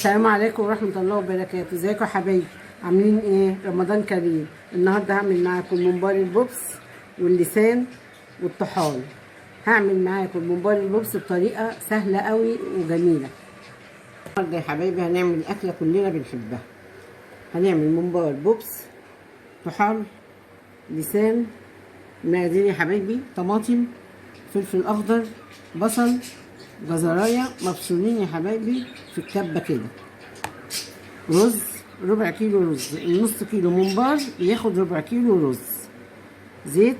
السلام عليكم ورحمة الله وبركاته. ازيكم يا حبايبي؟ عاملين ايه؟ رمضان كريم. النهارده هعمل معاكم ممبار البوبس واللسان والطحال. هعمل معاكم ممبار البوبس بطريقة سهلة قوي وجميلة. النهارده يا حبايبي هنعمل أكلة كلنا بنحبها. هنعمل ممبار بوبس، طحال، لسان. المقادير يا حبايبي: طماطم، فلفل أخضر، بصل، جزرايه مبشورين يا حبايبي في الكبه كده، رز ربع كيلو رز، النص كيلو ممبار بياخد ربع كيلو رز، زيت،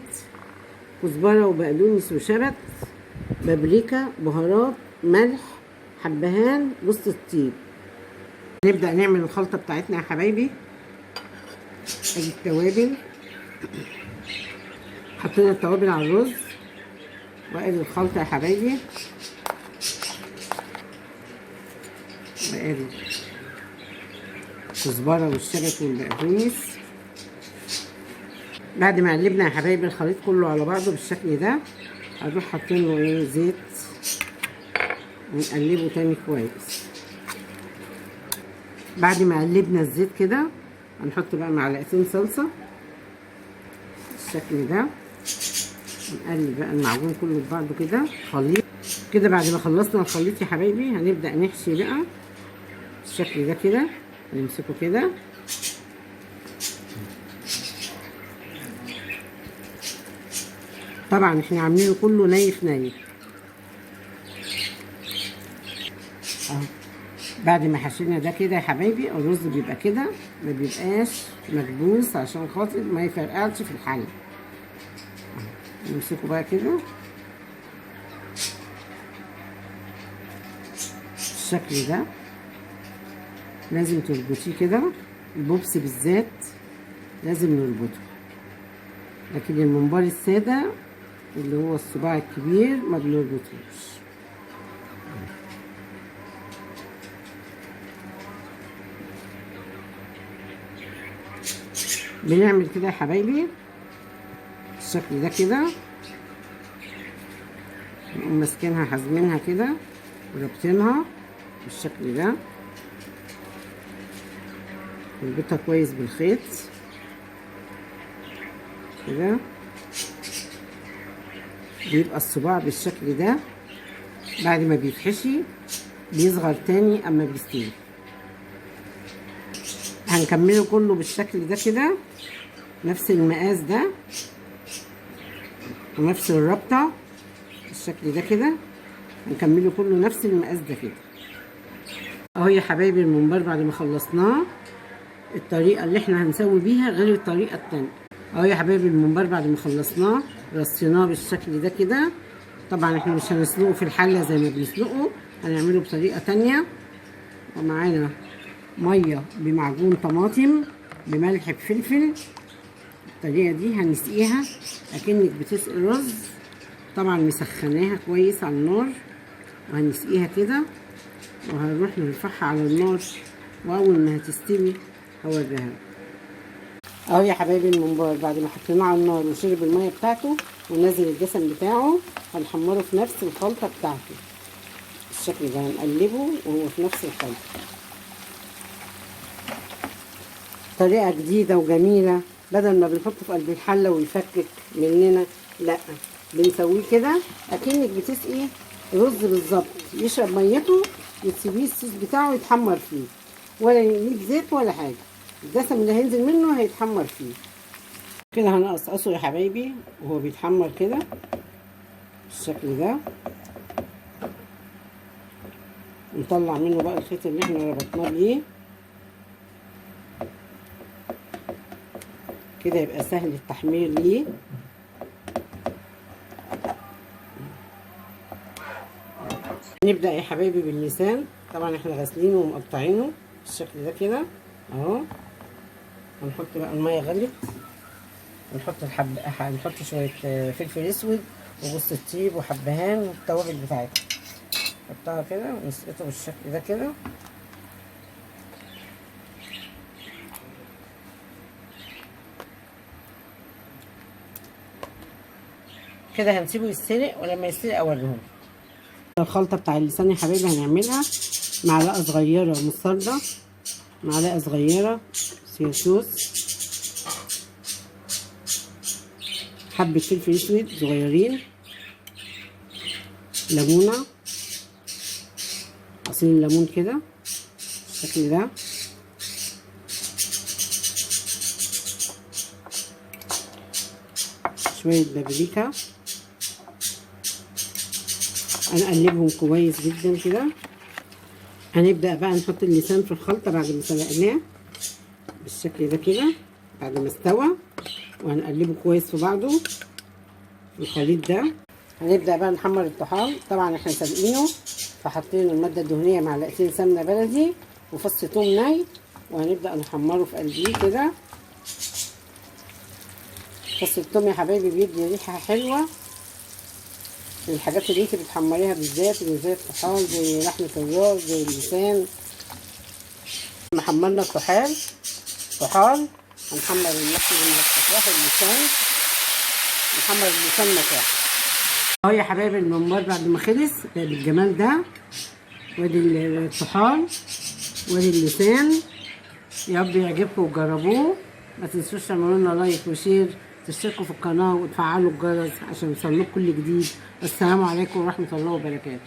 كزبره وبقدونس وشبت، بابريكا، بهارات، ملح، حبهان، جوز الطيب. نبدا نعمل الخلطه بتاعتنا يا حبايبي. ادي التوابل، حطينا التوابل على الرز، وادي الخلطه يا حبايبي، وادي الكزبره والشبت والبقدونس. بعد ما قلبنا يا حبايبي الخليط كله على بعضه بالشكل ده، هنروح حاطين له ايه زيت ونقلبه تاني كويس. بعد ما قلبنا الزيت كده هنحط بقى معلقتين صلصه بالشكل ده، ونقلب بقى المعجون كله في بعضه كده خليط كده. بعد ما خلصنا الخليط يا حبايبي هنبدا نحشي بقى بالشكل ده كده، نمسكه كده طبعا احنا عاملينه كله نايف نايف اهو. بعد ما حشينا ده كده يا حبايبي الرز بيبقى كده، ما بيبقاش مكبوس عشان خاطر ما يفرقعش في الحله. نمسكه بقى كده بالشكل ده. لازم تربطيه كده، البوبس بالذات لازم نربطه، لكن الممبار الساده اللي هو الصباع الكبير ما بنربطوش. بنعمل كده يا حبايبي بالشكل ده كده، نقوم ماسكينها حازمينها كده ورابطينها بالشكل ده، نربطها كويس بالخيط كده. بيبقى الصباع بالشكل ده، بعد ما بيتحشي بيصغر تاني اما بيستوي. هنكمله كله بالشكل ده كده، نفس المقاس ده ونفس الربطة بالشكل ده كده، هنكمله كله نفس المقاس ده كده اهو يا حبايبي. الممبار بعد ما خلصناه الطريقة اللي احنا هنسوي بيها غير الطريقة التانية اهو يا حبايبي. الممبار بعد ما خلصناه رصيناه بالشكل ده كده. طبعا احنا مش هنسلقه في الحلة زي ما بنسلقه، هنعمله بطريقة تانية. ومعانا مية بمعجون طماطم بملح بفلفل. الطريقة دي هنسقيها اكنك بتسقي رز، طبعا مسخناها كويس على النار، وهنسقيها كده وهنروح نرفعها على النار، واول ما هتستوي هوريها اهو يا حبايبي. الممبار بعد ما حطيناه على النار وشرب الميه بتاعته ونزل الدسم بتاعه، هنحمره في نفس الخلطه بتاعته بالشكل ده، هنقلبه وهو في نفس الخلطه. طريقه جديده وجميله، بدل ما بنحطه في قلب الحله ويفكك مننا، لا بنسويه كده اكنك بتسقي رز بالظبط، يشرب ميته وتسيبيه الصوص بتاعه يتحمر فيه، ولا يجيب زيت ولا حاجه، الدسم اللي هينزل منه هيتحمر فيه كده. هنقصقصه يا حبايبي وهو بيتحمر كده بالشكل ده، نطلع منه بقى الخيط اللي احنا ربطناه بيه كده، يبقى سهل التحمير ليه. نبدأ يا حبايبي باللسان، طبعا احنا غاسلينه ومقطعينه بالشكل ده كده اهو. هنحط بقى الميه غلت، هنحط شويه فلفل اسود وجوز الطيب وحبهان والتوابل بتاعتها، نحطها كده ونسقطه بالشكل ده كده. كده هنسيبه يستلق، ولما يستلق اوريهم الخلطه بتاع اللسان يا حبايبي. هنعملها معلقة صغيرة مستردة، معلقة صغيرة صويا صوص، حبة فلفل اسود صغيرين، ليمونة، عصير الليمون كده بالشكل ده، شوية بابريكا، هنقلبهم كويس جدا كده. هنبدأ بقى نحط اللسان في الخلطة بعد ما سلقناه بالشكل ده كده بعد ما استوى، وهنقلبه كويس في بعضه في الخليط ده. هنبدأ بقى نحمر الطحال. طبعا احنا سالقينه، فحطينا المادة الدهنية معلقتين سمنة بلدي وفص ثوم ني، وهنبدأ نحمره في قلبيه كده. فص الثوم يا حبايبي بيدي ريحة حلوة من الحاجات اللي انت بتحمريها بالذات، اللي زي الطحال، زي لحمة الراس، زي اللسان. حمرنا الطحال هنحمر اللحمة المفتوحة اللسان، نحمر اللسان مفتوح اهو يا حبايبي. الممبار بعد ما خلص بالجمال ده، وادي الطحال وادي اللسان. يا رب يعجبكم وتجربوه. ما تنسوش تعملوا لنا لايك وشير، تشتركوا في القناه وتفعلوا الجرس عشان يوصلكوا كل جديد. السلام عليكم ورحمه الله وبركاته.